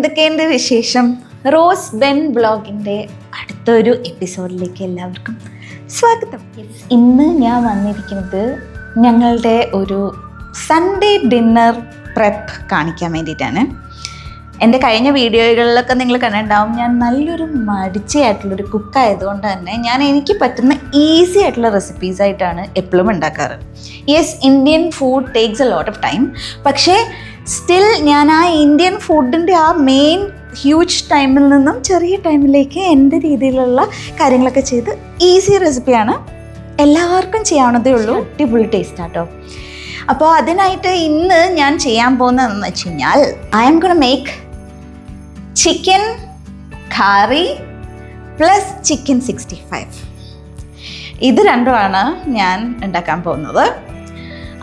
എന്തൊക്കെയുണ്ട് വിശേഷം? Rose Ben ബ്ലോഗിൻ്റെ അടുത്തൊരു എപ്പിസോഡിലേക്ക് എല്ലാവർക്കും സ്വാഗതം. ഇന്ന് ഞാൻ വന്നിരിക്കുന്നത് ഞങ്ങളുടെ ഒരു സൺഡേ ഡിന്നർ പ്രെപ്പ് കാണിക്കാൻ വേണ്ടിയിട്ടാണ്. എൻ്റെ കഴിഞ്ഞ വീഡിയോകളിലൊക്കെ നിങ്ങൾ കണ്ടിട്ടുണ്ടാവും, ഞാൻ നല്ലൊരു മടിച്ചയായിട്ടുള്ളൊരു കുക്കായതുകൊണ്ട് തന്നെ ഞാൻ എനിക്ക് പറ്റുന്ന ഈസി ആയിട്ടുള്ള റെസിപ്പീസായിട്ടാണ് എപ്പോഴും ഉണ്ടാക്കാറ്. Yes, Indian food takes a lot of time. പക്ഷേ സ്റ്റിൽ ഞാൻ ആ ഇന്ത്യൻ ഫുഡിൻ്റെ ആ മെയിൻ ഹ്യൂജ് ടൈമിൽ നിന്നും ചെറിയ ടൈമിലേക്ക് എൻ്റെ രീതിയിലുള്ള കാര്യങ്ങളൊക്കെ ചെയ്ത് ഈസി റെസിപ്പിയാണ്, എല്ലാവർക്കും ചെയ്യാവുന്നതേ ഉള്ളൂ. അടിപൊളി ടേസ്റ്റ് ആട്ടോ. അപ്പോൾ അതിനായിട്ട് ഇന്ന് ഞാൻ ചെയ്യാൻ പോകുന്നതെന്ന് വെച്ച് കഴിഞ്ഞാൽ I am gonna make chicken curry plus chicken 65. ഇത് രണ്ടുമാണ് ഞാൻ ഉണ്ടാക്കാൻ പോകുന്നത്.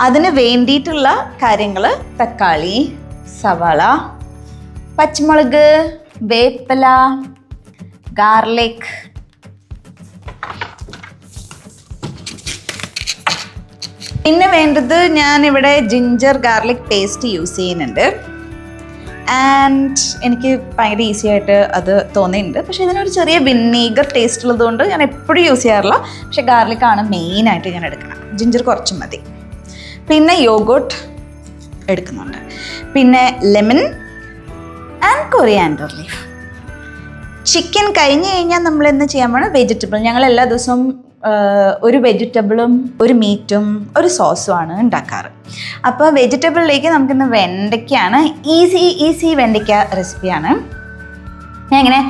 അതിന് വേണ്ടിയിട്ടുള്ള കാര്യങ്ങൾ: തക്കാളി, സവാള, പച്ചമുളക്, വേപ്പില, ഗാർലിക്, പിന്നെ വേണ്ടത് ഞാനിവിടെ ജിഞ്ചർ ഗാർലിക് പേസ്റ്റ് യൂസ് ചെയ്യുന്നുണ്ട്. ആൻഡ് എനിക്ക് ഭയങ്കര ഈസി ആയിട്ട് അത് തോന്നിയിട്ടുണ്ട്. പക്ഷേ ഇതിനൊരു ചെറിയ വിനീഗർ ടേസ്റ്റ് ഉള്ളതുകൊണ്ട് ഞാൻ എപ്പോഴും യൂസ് ചെയ്യാറില്ല. പക്ഷേ ഗാർലിക്കാണ് മെയിനായിട്ട് ഞാൻ എടുക്കണം. ജിഞ്ചർ കുറച്ച് മതി. പിന്നെ യോഗോട്ട് എടുക്കുന്നുണ്ട്. പിന്നെ lemon and coriander leaf. Chicken കഴിഞ്ഞ് കഴിഞ്ഞാൽ നമ്മൾ എന്ന് ചെയ്യാൻ പോകണം വെജിറ്റബിൾ. ഞങ്ങൾ എല്ലാ ദിവസവും ഒരു വെജിറ്റബിളും ഒരു മീറ്റും ഒരു സോസുമാണ് ഉണ്ടാക്കാറ്. അപ്പോൾ വെജിറ്റബിളിലേക്ക് നമുക്കിന്ന് വെണ്ടയ്ക്കയാണ്. ഈസി വെണ്ടയ്ക്ക റെസിപ്പിയാണ്. ഞാൻ ഇങ്ങനെ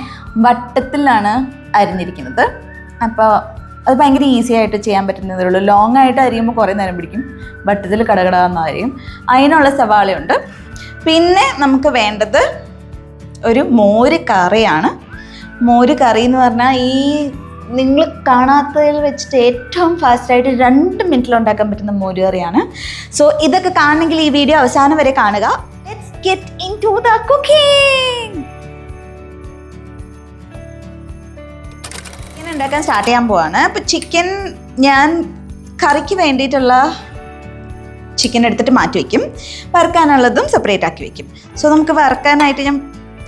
വട്ടത്തിലാണ് അരിഞ്ഞിരിക്കുന്നത്. അപ്പോൾ അത് ഭയങ്കര ഈസി ആയിട്ട് ചെയ്യാൻ പറ്റുന്നതേ ഉള്ളൂ. ലോങ് ആയിട്ട് അരിയുമ്പോൾ കുറേ നേരം പിടിക്കും. വട്ടത്തിൽ കടകടാന്ന് അരിയും. അതിനുള്ള സവാളയുണ്ട്. പിന്നെ നമുക്ക് വേണ്ടത് ഒരു മോര് കറിയാണ്. മോര് കറി എന്ന് പറഞ്ഞാൽ ഈ നിങ്ങൾ കാണാത്തതിൽ വെച്ചിട്ട് ഏറ്റവും ഫാസ്റ്റായിട്ട് 2 മിനിറ്റിൽ ഉണ്ടാക്കാൻ പറ്റുന്ന മോര് കറിയാണ്. സോ ഇതൊക്കെ കാണണമെങ്കിൽ ഈ വീഡിയോ അവസാനം വരെ കാണുക. Let's get into the cooking. Chicken ഉണ്ടാക്കാൻ സ്റ്റാർട്ട് ചെയ്യാൻ പോവാണ്. അപ്പോൾ ചിക്കൻ ഞാൻ കറിക്ക് വേണ്ടിയിട്ടുള്ള ചിക്കൻ എടുത്തിട്ട് മാറ്റി വയ്ക്കും. വറുക്കാനുള്ളതും സെപ്പറേറ്റ് ആക്കി വയ്ക്കും. സോ നമുക്ക് വറുക്കാനായിട്ട് ഞാൻ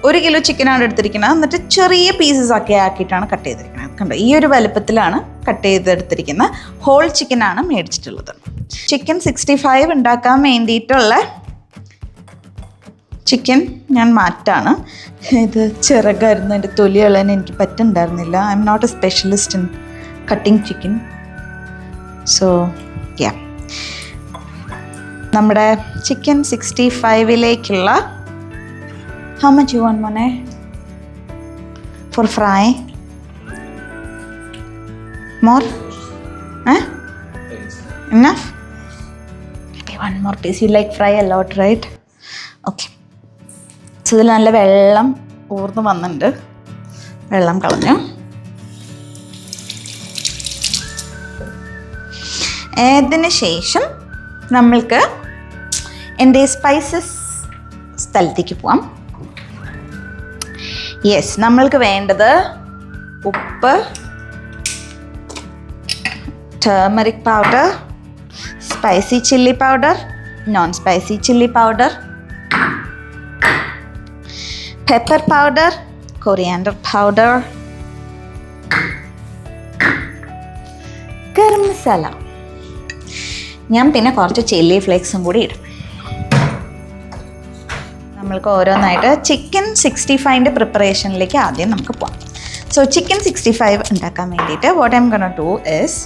1 കിലോ ചിക്കനാണ് എടുത്തിരിക്കുന്നത്. എന്നിട്ട് ചെറിയ പീസസ് ഒക്കെ ആക്കിയിട്ടാണ് കട്ട് ചെയ്തിരിക്കുന്നത്. കണ്ടോ, ഈ ഒരു വലുപ്പത്തിലാണ് കട്ട് ചെയ്തെടുത്തിരിക്കുന്നത്. ഹോൾ ചിക്കനാണ് മേടിച്ചിട്ടുള്ളത്. ചിക്കൻ 65 ഉണ്ടാക്കാൻ വേണ്ടിയിട്ടുള്ള ചിക്കൻ ഞാൻ മാറ്റാണ്. ഇത് ചിറകായിരുന്നു, എൻ്റെ തൊലി കളയാൻ എനിക്ക് പറ്റുന്നുണ്ടായിരുന്നില്ല. I am not a specialist in cutting chicken. So ya, നമ്മുടെ ചിക്കൻ 65ലേക്കുള്ള how much you want, Mone, for fry? More? Enough? Maybe one more piece. You like fry a lot, right? Okay. So ഇതിൽ നല്ല വെള്ളം ഊർന്ന് വന്നിട്ടുണ്ട്. വെള്ളം കളഞ്ഞു. അതിന് ശേഷം നമ്മൾക്ക് എൻ്റെ സ്പൈസസ് സ്ഥലത്തേക്ക് പോവാം. യെസ്, നമ്മൾക്ക് വേണ്ടത് ഉപ്പ്, turmeric powder, spicy chilli powder, non spicy chilli powder, pepper powder, coriander powder, garam masala. ഞാൻ പിന്നെ കുറച്ച് ചില്ലി ഫ്ലേക്സും കൂടി ഇടും. നമ്മൾക്ക് ഓരോന്നായിട്ട് ചിക്കൻ 65ൻ്റെ പ്രിപ്പറേഷനിലേക്ക് ആദ്യം നമുക്ക് പോകാം. സോ ചിക്കൻ 65 ഉണ്ടാക്കാൻ വേണ്ടിയിട്ട് what I am gonna do is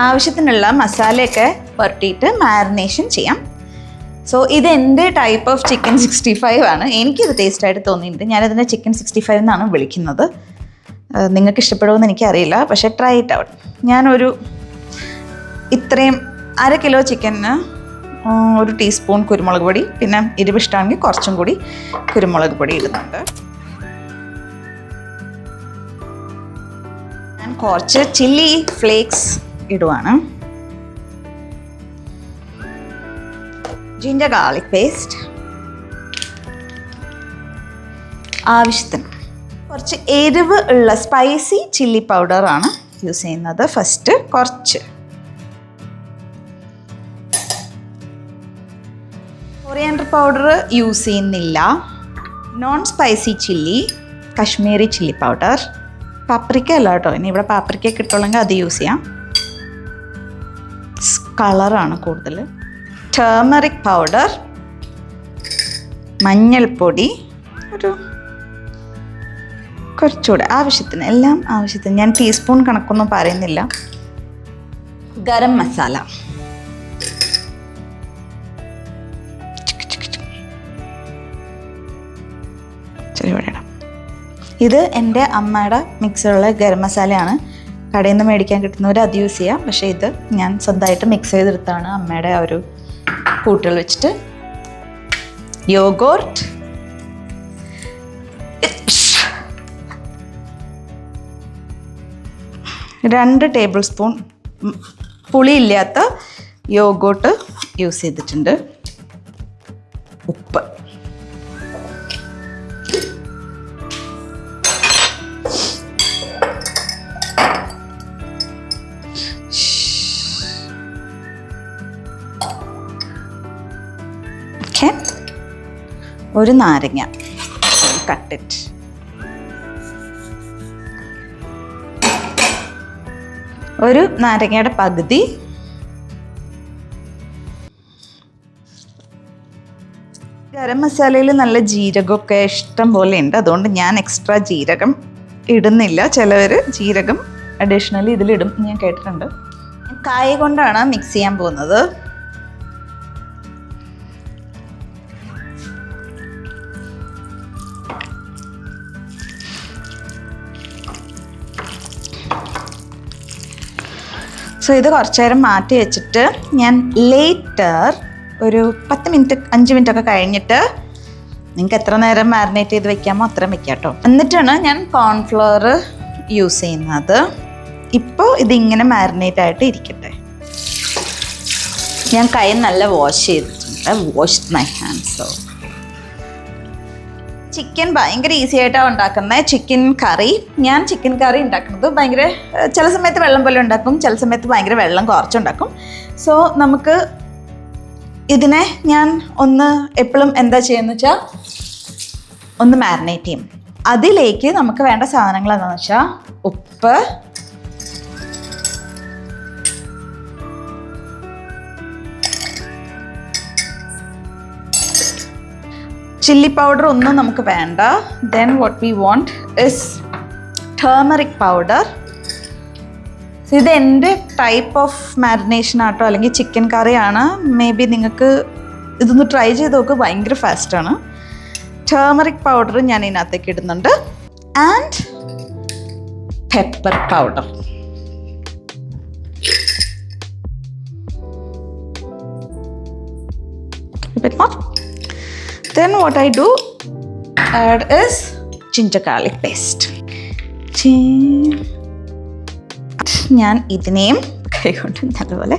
ആവശ്യത്തിനുള്ള മസാലയൊക്കെ പുരട്ടിയിട്ട് മാരിനേഷൻ ചെയ്യാം. സോ ഇത് എൻ്റെ ടൈപ്പ് ഓഫ് ചിക്കൻ 65 ആണ്. എനിക്കിത് ടേസ്റ്റായിട്ട് തോന്നിയിട്ടുണ്ട്. ഞാനതിനെ ചിക്കൻ 65 എന്നാണ് വിളിക്കുന്നത്. നിങ്ങൾക്ക് ഇഷ്ടപ്പെടുമെന്ന് എനിക്കറിയില്ല, പക്ഷേ ട്രൈ ഇറ്റ് ഔട്ട്. ഞാനൊരു ഇത്രയും 1/2 കിലോ ചിക്കന് 1 ടീസ്പൂൺ കുരുമുളക് പൊടി, പിന്നെ എരിവ് ഇഷ്ടമാണെങ്കിൽ കുറച്ചും കൂടി കുരുമുളക് പൊടി ഇടുന്നുണ്ട്. ഞാൻ കുറച്ച് ചില്ലി ഫ്ലേക്സ് ഇടുവാണ്. ജിഞ്ചർ ഗാർലിക് പേസ്റ്റ് ആവശ്യത്തിന്. കുറച്ച് എരിവ് ഉള്ള സ്പൈസി ചില്ലി പൗഡറാണ് യൂസ് ചെയ്യുന്നത്. ഫസ്റ്റ് കുറച്ച് കൊറിയാൻഡർ പൗഡർ യൂസ് ചെയ്യുന്നില്ല. Non spicy chilli, Kashmiri chilli powder, paprika അല്ല കേട്ടോ, ഇനി ഇവിടെ പാപ്രിക്ക കിട്ടുള്ളെങ്കിൽ അത് യൂസ് ചെയ്യാം, കളറാണ് കൂടുതൽ, ടേമറിക് പൗഡർ, മഞ്ഞൾപ്പൊടി ഒരു കുറച്ചുകൂടെ ആവശ്യത്തിന്, എല്ലാം ആവശ്യത്തിന്, ഞാൻ ടീസ്പൂൺ കണക്കൊന്നും പറയുന്നില്ല, ഗരം മസാല, ഇത് എൻ്റെ അമ്മയുടെ മിക്സിലുള്ള ഗരം മസാലയാണ്. കടയിൽ നിന്ന് മേടിക്കാൻ കിട്ടുന്നവർ അത് യൂസ് ചെയ്യാം. പക്ഷേ ഇത് ഞാൻ സ്വന്തമായിട്ട് മിക്സ് ചെയ്തെടുത്താണ് അമ്മയുടെ ആ ഒരു കൂട്ടുകൾ വെച്ചിട്ട്. യോഗോർട്ട്, 2 ടേബിൾ സ്പൂൺ പുളിയില്ലാത്ത യോഗോട്ട് യൂസ് ചെയ്തിട്ടുണ്ട്. ഉപ്പ്, ഒരു നാരങ്ങ കട്ടിട്ട്, ഒരു നാരങ്ങയുടെ പകുതി, ഗരം മസാലയിൽ നല്ല ജീരകമൊക്കെ ഇഷ്ടം പോലെ ഉണ്ട്, അതുകൊണ്ട് ഞാൻ എക്സ്ട്രാ ജീരകം ഇടുന്നില്ല. ചിലവർ ജീരകം അഡീഷണലി ഇതിലിടും, ഞാൻ കേട്ടിട്ടുണ്ട്. കായ കൊണ്ടാണ് മിക്സ് ചെയ്യാൻ പോകുന്നത്. സോ ഇത് കുറച്ച് നേരം മാറ്റി വെച്ചിട്ട് ഞാൻ ലേറ്റർ ഒരു 10 മിനിറ്റ് 5 മിനിറ്റ് ഒക്കെ കഴിഞ്ഞിട്ട്, നിങ്ങൾക്ക് എത്ര നേരം മാരിനേറ്റ് ചെയ്ത് വെക്കാമോ അത്രയും വെക്കാം കേട്ടോ. എന്നിട്ടാണ് ഞാൻ കോൺഫ്ലവർ യൂസ് ചെയ്യുന്നത്. ഇപ്പോൾ ഇതിങ്ങനെ മാരിനേറ്റ് ആയിട്ട് ഇരിക്കട്ടെ. ഞാൻ കൈ നല്ല വാഷ് ചെയ്തിട്ടുണ്ട്, വാഷ് മൈ ഹാൻഡ്സ്. ചിക്കൻ ഭയങ്കര ഈസി ആയിട്ടാണ് ഉണ്ടാക്കുന്നത്. ചിക്കൻ കറി, ഞാൻ ചിക്കൻ കറി ഉണ്ടാക്കുന്നത് ഭയങ്കര ചില സമയത്ത് വെള്ളം പോലെ ഉണ്ടാക്കും, ചില സമയത്ത് ഭയങ്കര വെള്ളം കുറച്ചുണ്ടാക്കും. സോ നമുക്ക് ഇതിനെ ഞാൻ എപ്പോഴും എന്താ ചെയ്യുന്നത് വെച്ചാൽ ഒന്ന് മാരിനേറ്റ് ചെയ്യും. അതിലേക്ക് നമുക്ക് വേണ്ട സാധനങ്ങൾ എന്താണെന്ന് വെച്ചാൽ ഉപ്പ്, ചില്ലി പൗഡർ ഒന്നും നമുക്ക് വേണ്ട. Then what we want is turmeric powder. ഇത് എൻ്റെ ടൈപ്പ് ഓഫ് മാരിനേഷൻ ആട്ടോ, അല്ലെങ്കിൽ ചിക്കൻ കറിയാണ്. മേ ബി നിങ്ങൾക്ക് ഇതൊന്ന് ട്രൈ ചെയ്ത് നോക്ക്, ഭയങ്കര ഫാസ്റ്റാണ്. ടേമറിക് പൗഡർ ഞാൻ ഇതിനകത്തേക്ക് ഇടുന്നുണ്ട്. And pepper powder. Then what I do add is ginger garlic paste. ഞാൻ ഇതിനെയും കൈകൊണ്ട് നല്ലപോലെ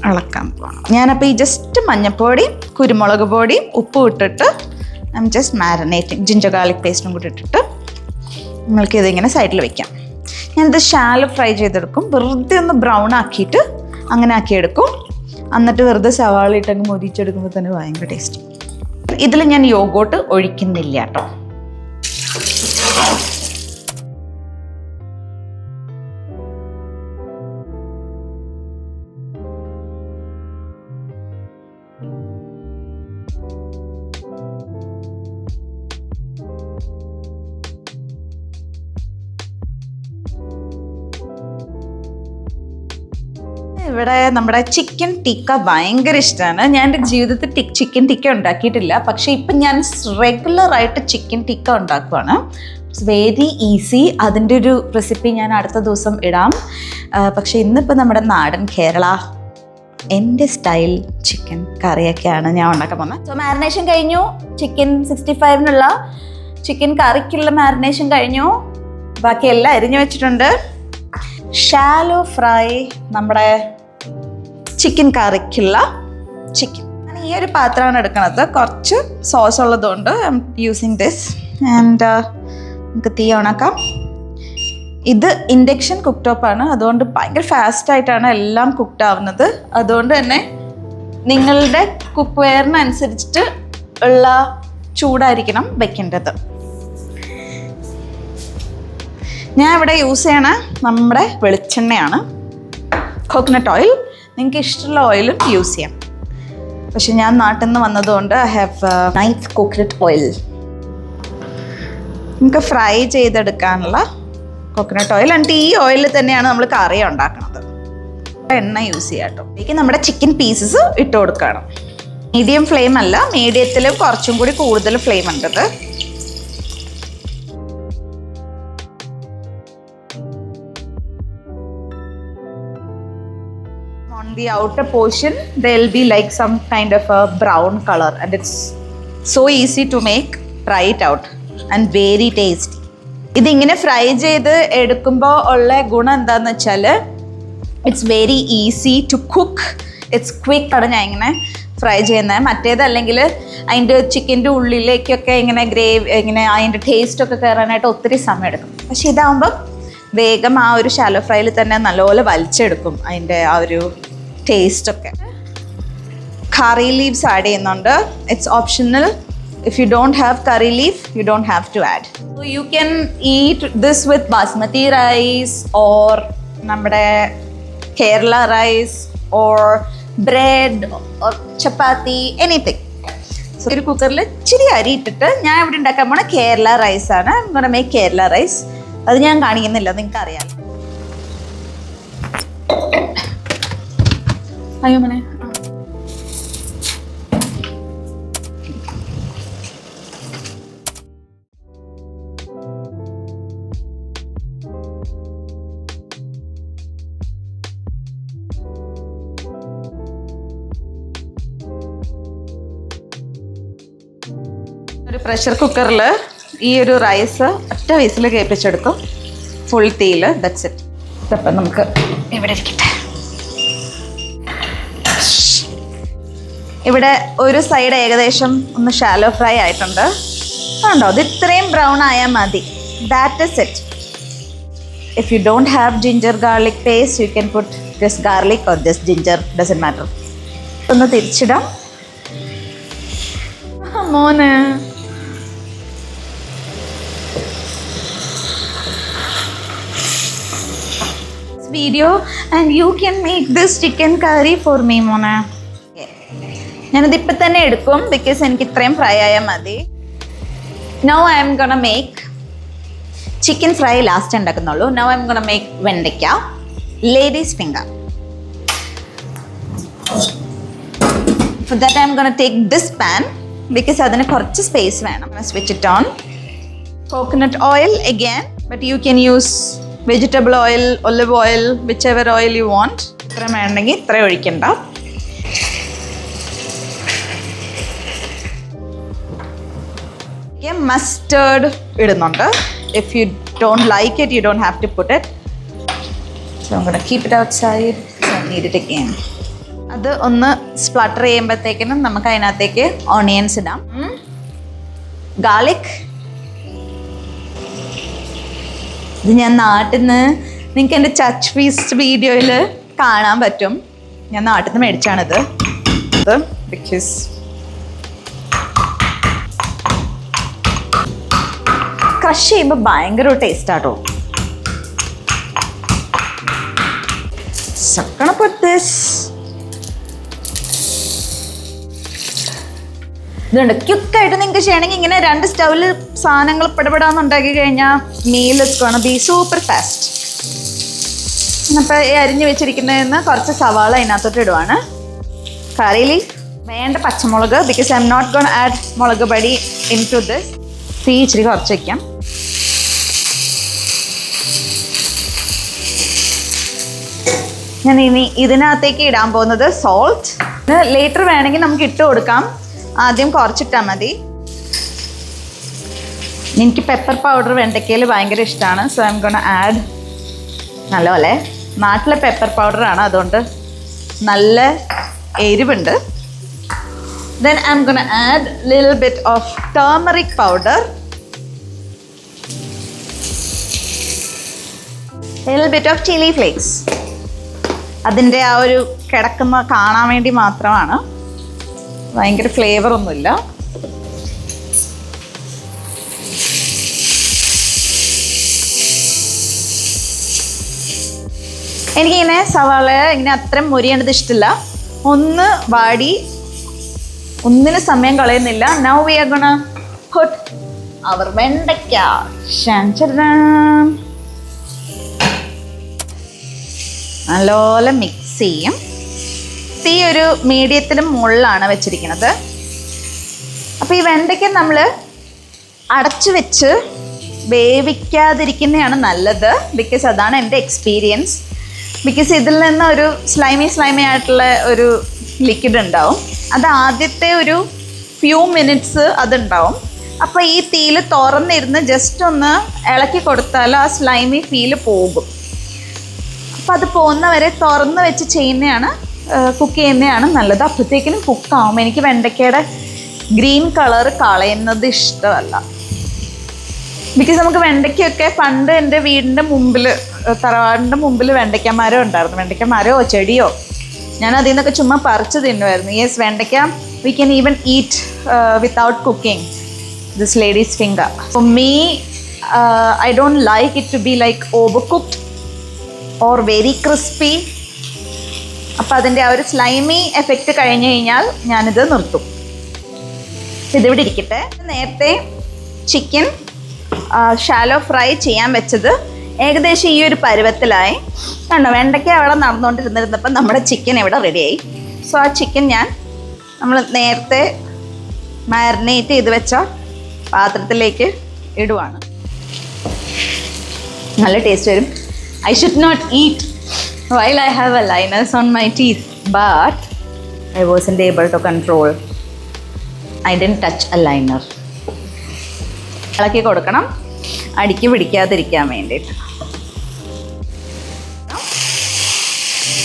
ഇളക്കാൻ പോകണം. ഞാനപ്പോൾ ഈ ജസ്റ്റ് മഞ്ഞൾപ്പൊടിയും കുരുമുളക് പൊടിയും ഉപ്പും ഇട്ടിട്ട് I'm just marinating, ginger garlic പേസ്റ്റും കൂടി ഇട്ടിട്ട് നമ്മൾക്ക് ഇതിങ്ങനെ സൈഡിൽ വെക്കാം. ഞാനിത് ഷാലോ ഫ്രൈ ചെയ്തെടുക്കും. വെറുതെ ഒന്ന് ബ്രൗൺ ആക്കിയിട്ട് അങ്ങനെ ആക്കിയെടുക്കും. എന്നിട്ട് വെറുതെ സവാള ഇട്ടങ്ങ് മൊരിച്ചെടുക്കുമ്പോൾ തന്നെ ഭയങ്കര ടേസ്റ്റ്. ഇതിൽ ഞാൻ യോഗോട്ട് ഒഴിക്കുന്നില്ല കേട്ടോ. ഇവിടെ നമ്മുടെ ചിക്കൻ ടിക്ക ഭയങ്കര ഇഷ്ടമാണ്. ഞാൻ എൻ്റെ ജീവിതത്തിൽ ചിക്കൻ ടിക്ക ഉണ്ടാക്കിയിട്ടില്ല, പക്ഷേ ഇപ്പം ഞാൻ റെഗുലറായിട്ട് ചിക്കൻ ടിക്ക ഉണ്ടാക്കുവാണ്. It's very easy. അതിൻ്റെ ഒരു റെസിപ്പി ഞാൻ അടുത്ത ദിവസം ഇടാം. പക്ഷേ ഇന്നിപ്പോൾ നമ്മുടെ നാടൻ കേരള എൻ്റെ സ്റ്റൈൽ ചിക്കൻ കറിയൊക്കെയാണ് ഞാൻ ഉണ്ടാക്കാൻ പോകുന്നത്. സോ മാരിനേഷൻ കഴിഞ്ഞു. ചിക്കൻ 65-നുള്ള ചിക്കൻ കറിക്കുള്ള മാരിനേഷൻ കഴിഞ്ഞു. ബാക്കി എല്ലാം അരിഞ്ഞു വെച്ചിട്ടുണ്ട്. ഷാലോ ഫ്രൈ നമ്മുടെ ചിക്കൻ കറിക്കുള്ള ചിക്കൻ. ഞാൻ ഈ ഒരു പാത്രമാണ് എടുക്കുന്നത്. കുറച്ച് സോസ് ഉള്ളതുകൊണ്ട് I am using this. And നമുക്ക് തീ ഓണാക്കാം. ഇത് ഇൻഡക്ഷൻ കുക്ക് ടോപ്പാണ്, അതുകൊണ്ട് ഭയങ്കര ഫാസ്റ്റായിട്ടാണ് എല്ലാം കുക്ക്ഡ് ആവുന്നത്. അതുകൊണ്ട് തന്നെ നിങ്ങളുടെ കുക്ക് വെയറിനനുസരിച്ചിട്ട് ഉള്ള ചൂടായിരിക്കണം വെക്കേണ്ടത്. ഞാൻ ഇവിടെ യൂസ് ചെയ്യണ നമ്മുടെ വെളിച്ചെണ്ണയാണ്, കോക്കനട്ട് ഓയിൽ. നിങ്ങൾക്ക് ഇഷ്ടമുള്ള ഓയിലും യൂസ് ചെയ്യാം. പക്ഷെ ഞാൻ നാട്ടിൽ നിന്ന് വന്നതുകൊണ്ട് I have nice coconut oil. നമുക്ക് ഫ്രൈ ചെയ്തെടുക്കാനുള്ള കോക്കനട്ട് ഓയിൽ. എന്നിട്ട് ഈ ഓയിലിൽ തന്നെയാണ് നമ്മൾ കറി ഉണ്ടാക്കുന്നത്. എണ്ണ യൂസ് ചെയ്യാം കേട്ടോ. ഇതിലേക്ക് നമ്മുടെ ചിക്കൻ പീസസ് ഇട്ട് കൊടുക്കണം. മീഡിയം ഫ്ലെയിം അല്ല, മീഡിയത്തിൽ കുറച്ചും കൂടി കൂടുതൽ ഫ്ലെയിം ഉണ്ടത്. On the outer portion there will be like some kind of a brown color and it's so easy to make. Try it out and very tasty. ഇതിങ്ങനെ fry ചെയ്ത് എടുക്കുമ്പോൾ ഉള്ള ഗുണം എന്താണെന്ന് വെച്ചാൽ it's very easy to cook, it's quick ആണ് ഞാൻ ഇങ്ങനെ ഫ്രൈ ചെയ്യുന്നത്. മറ്റേതല്ലെങ്കിൽ അതിൻ്റെ ചിക്കൻ്റെ ഉള്ളിലേക്കൊക്കെ ഇങ്ങനെ ഇങ്ങനെ അതിൻ്റെ ടേസ്റ്റൊക്കെ കയറാനായിട്ട് ഒത്തിരി സമയം എടുക്കും. പക്ഷെ ഇതാകുമ്പം വേഗം ആ ഒരു ഷാലോ ഫ്രൈയിൽ തന്നെ നല്ലപോലെ വലിച്ചെടുക്കും അതിൻ്റെ ആ ഒരു ടേസ്റ്റൊക്കെ. കറി ലീവ്സ് ആഡ് ചെയ്യുന്നുണ്ട്. It's optional. If you don't have curry leaf, you don't have to add. So you can eat this with basmati rice or നമ്മുടെ Kerala rice or bread or chapati, anything. So ഒരു കുക്കറിൽ ഇച്ചിരി അരി ഇട്ടിട്ട് ഞാൻ ഇവിടെ ഉണ്ടാക്കാൻ പോണ കേരള റൈസ് ആണ്. I'm gonna make Kerala rice. അത് ഞാൻ കാണിക്കുന്നില്ല, നിങ്ങൾക്ക് അറിയാം. അയ്യോ മനെ, ഒരു പ്രഷർ കുക്കറിൽ ഈ ഒരു റൈസ് ഒറ്റ വിസിൽ കേൾപ്പിച്ചെടുക്കും, ഫുൾ തീയിൽ. That's it. ഇതപ്പം നമുക്ക് ഇവിടെ ഇരിക്കട്ടെ. ഇവിടെ ഒരു സൈഡ് ഏകദേശം ഒന്ന് ഷാലോ ഫ്രൈ ആയിട്ടുണ്ട്. കണ്ടോ, ഇത് ഇത്രയും ബ്രൗൺ ആയാൽ മതി. That is it. If you don't have ginger garlic paste you can put this garlic or this ginger, doesn't matter. ഒന്ന് തിരിച്ചിടാം. മോനെ, video and you can make this chicken curry for me mona. ഞാനത് ഇപ്പം തന്നെ എടുക്കും because എനിക്ക് ഇത്രയും fry ആയാൽ മതി. Now I am gonna make chicken fry. Last ഉണ്ടാക്കുന്നുള്ളൂ. Now I am gonna make വെണ്ടയ്ക്ക ladies finger. For that I am gonna take this pan because അതിന് കുറച്ച് സ്പേസ് വേണം. Switch it on. Coconut oil again, but you can use vegetable oil, olive oil, whichever oil you want. ഇത്ര വേണമെങ്കിൽ ഇത്ര ഒഴിക്കണ്ട. Mustard ഇടുന്നുണ്ട്. If you don't like it, you don't have to put it. So I'm going to keep it outside. So I need it again. അത് ഒന്ന് splutter ചെയ്യുമ്പോഴത്തേക്കിനും നമുക്ക് അതിനകത്തേക്ക് onions ഇടാം. Garlic. ഇത് ഞാൻ നാട്ടിൽ നിന്ന്, നിങ്ങൾക്ക് എൻ്റെ ചച്ച് ഫീസ്റ്റ് വീഡിയോയിൽ കാണാൻ പറ്റും. ഞാൻ നാട്ടിൽ നിന്ന് മേടിച്ചാണിത്. ബിക്കോസ് ക്രഷ് ചെയ്യുമ്പോൾ ഭയങ്കര ഒരു ടേസ്റ്റാട്ടോ. ഇതുണ്ട്. ക്യുക്കായിട്ട് നിങ്ങൾക്ക് ചെയ്യണമെങ്കിൽ ഇങ്ങനെ 2 സ്റ്റൗവിൽ സാധനങ്ങൾ പെടപെടാന്ന് ഉണ്ടാക്കി കഴിഞ്ഞാൽ meal is gonna be super fast. അപ്പോൾ അരിഞ്ഞു വെച്ചിരിക്കുന്നതിന് കുറച്ച് സവാള അതിനകത്തോട്ട് ഇടുവാണ്. കറി ലീഫ് വേണ്ട, പച്ചമുളക്, because I am not gonna add മുളക് പൊടി ഇൻ ടു ദിസ്. തീ ഇച്ചിരി കുറച്ച് വയ്ക്കാം. ഞാൻ ഇനി ഇതിനകത്തേക്ക് ഇടാൻ പോകുന്നത് സോൾട്ട്. ലേറ്റർ വേണമെങ്കിൽ നമുക്ക് ഇട്ട് കൊടുക്കാം. ആദ്യം കുറച്ചിട്ടാൽ മതി. എനിക്ക് പെപ്പർ പൗഡർ വെണ്ടയ്ക്കയിൽ ഭയങ്കര ഇഷ്ടമാണ്. So I am gonna add. നല്ലപോലെ നാട്ടിലെ പെപ്പർ പൗഡറാണ്, അതുകൊണ്ട് നല്ല എരിവുണ്ട്. Then I am gonna add little bit of turmeric powder, little bit of chilli flakes. അതിൻ്റെ ആ ഒരു കിടക്കുന്ന കാണാൻ വേണ്ടി മാത്രമാണ്, ഭയങ്കര ഫ്ലേവർ ഒന്നുമില്ല. എനിക്കിങ്ങനെ സവാള ഇങ്ങനെ അത്രയും മൊരിയേണ്ടത് ഇഷ്ടമില്ല. ഒന്ന് വാടി, ഒന്നിനും സമയം കളയുന്നില്ല. Now we are gonna put our വെണ്ടയ്ക്ക. നല്ലപോലെ മിക്സ് ചെയ്യും. തീ ഒരു മീഡിയത്തിലും മുകളിലാണ് വെച്ചിരിക്കുന്നത്. അപ്പോൾ ഈ വെണ്ടയ്ക്ക നമ്മൾ അടച്ചു വെച്ച് വേവിക്കാതിരിക്കുന്നതാണ് നല്ലത്. ബിക്കോസ് അതാണ് എൻ്റെ എക്സ്പീരിയൻസ്. ബിക്കോസ് ഇതിൽ നിന്ന് ഒരു സ്ലൈമി ആയിട്ടുള്ള ഒരു ലിക്വിഡ് ഉണ്ടാവും. അത് ആദ്യത്തെ ഒരു ഫ്യൂ മിനിറ്റ്സ് അതുണ്ടാവും. അപ്പോൾ ഈ തീയിൽ തുറന്നിരുന്ന് ജസ്റ്റ് ഒന്ന് ഇളക്കി കൊടുത്താൽ ആ സ്ലൈമി ഫീല് പോകും. അപ്പോൾ അത് പോകുന്നവരെ തുറന്ന് വെച്ച് ചെയ്യുന്നതാണ്, കുക്ക് ചെയ്യുന്നതാണ് നല്ലത്. അപ്പോഴത്തേക്കിനും കുക്കാവും. എനിക്ക് വെണ്ടയ്ക്കയുടെ ഗ്രീൻ കളർ കളയുന്നത് ഇഷ്ടമല്ല. ബിക്കോസ് നമുക്ക് വെണ്ടയ്ക്കൊക്കെ പണ്ട് എൻ്റെ വീടിൻ്റെ മുമ്പിൽ, തറവാടിൻ്റെ മുമ്പിൽ വെണ്ടയ്ക്കമരം ഉണ്ടായിരുന്നു. വെണ്ടയ്ക്കമരമോ ചെടിയോ ഞാൻ അതിൽ നിന്നൊക്കെ ചുമ്മാ പറിച്ച് തിന്നുമായിരുന്നു. യെസ്, വെണ്ടയ്ക്ക we can even eat without cooking this ladies finger. For me I don't like it to be like over cooked or very crispy. അപ്പോൾ അതിൻ്റെ ആ ഒരു സ്ലൈമി എഫക്റ്റ് കഴിഞ്ഞ് കഴിഞ്ഞാൽ ഞാനിത് നിർത്തും. ഇതിവിടെ ഇരിക്കട്ടെ. നേരത്തെ ചിക്കൻ ഷാലോ ഫ്രൈ ചെയ്യാൻ വെച്ചത് ഏകദേശം ഈ ഒരു പരുവത്തിലായി. കണ്ടോ, വെണ്ടയ്ക്ക അവിടെ നടന്നുകൊണ്ടിരുന്നിരുന്നപ്പം നമ്മുടെ ചിക്കൻ ഇവിടെ റെഡിയായി. സോ ആ ചിക്കൻ നമ്മൾ നേരത്തെ മാരിനേറ്റ് ചെയ്ത് വെച്ച പാത്രത്തിലേക്ക് ഇടുവാണ്. നല്ല ടേസ്റ്റ് വരും. I should not eat while I have a liners on my teeth, but I wasn't able to control. I didn't touch a liner. ഇളക്കി കൊടുക്കണം, അടിക്ക് പിടിക്കാതിരിക്കാൻ വേണ്ടിയിട്ട്.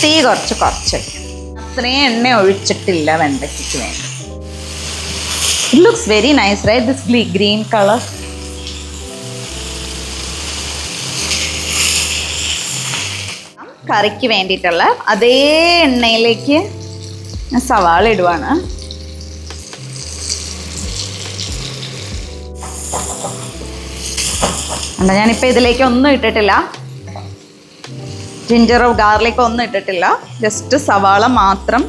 തീ കുറച്ച് അത്രയും എണ്ണ ഒഴിച്ചിട്ടില്ല വെണ്ടയ്ക്ക് വേണ്ടി. It looks very nice, right? This green color. കറിക്ക് വേണ്ടിയിട്ടുള്ള അതേ എണ്ണയിലേക്ക് സവാള ഇടുവാണ്. എന്താ, ഞാനിപ്പോൾ ഇതിലേക്ക് ഒന്നും ഇട്ടിട്ടില്ല, ജിഞ്ചറോ ഗാർലിക്കോ ഒന്നും ഇട്ടിട്ടില്ല. ജസ്റ്റ് സവാള മാത്രം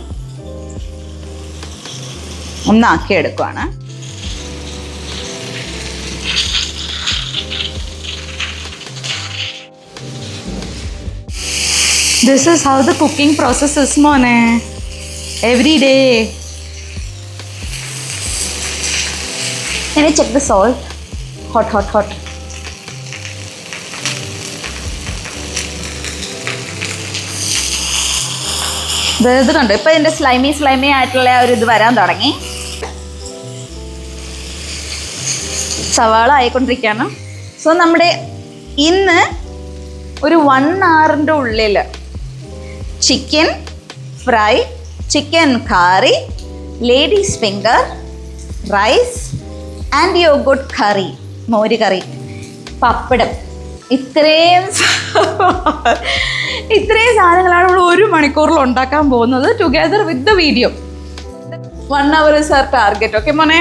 ഒന്നാക്കി എടുക്കുവാണ്. This is how the cooking process is, Mone. Every day. Can you check the salt? Hot. ഇത് കണ്ടോ, ഇപ്പം ഇതിൻ്റെ സ്ലൈമി ആയിട്ടുള്ള ഒരു ഇത് വരാൻ തുടങ്ങി. സവാള ആയിക്കൊണ്ടിരിക്കുകയാണ്. സോ നമ്മുടെ ഇന്ന് ഒരു 1 hourൻ്റെ ഉള്ളിൽ chicken fry, chicken curry, ladies finger, rice and yogurt curry, മോര് കറി, പപ്പടം, ഇത്രയും സാധനങ്ങളാണ് നമ്മൾ 1 മണിക്കൂറിൽ ഉണ്ടാക്കാൻ പോകുന്നത്. Together with the video. 1 hour is our target. Okay മോനെ.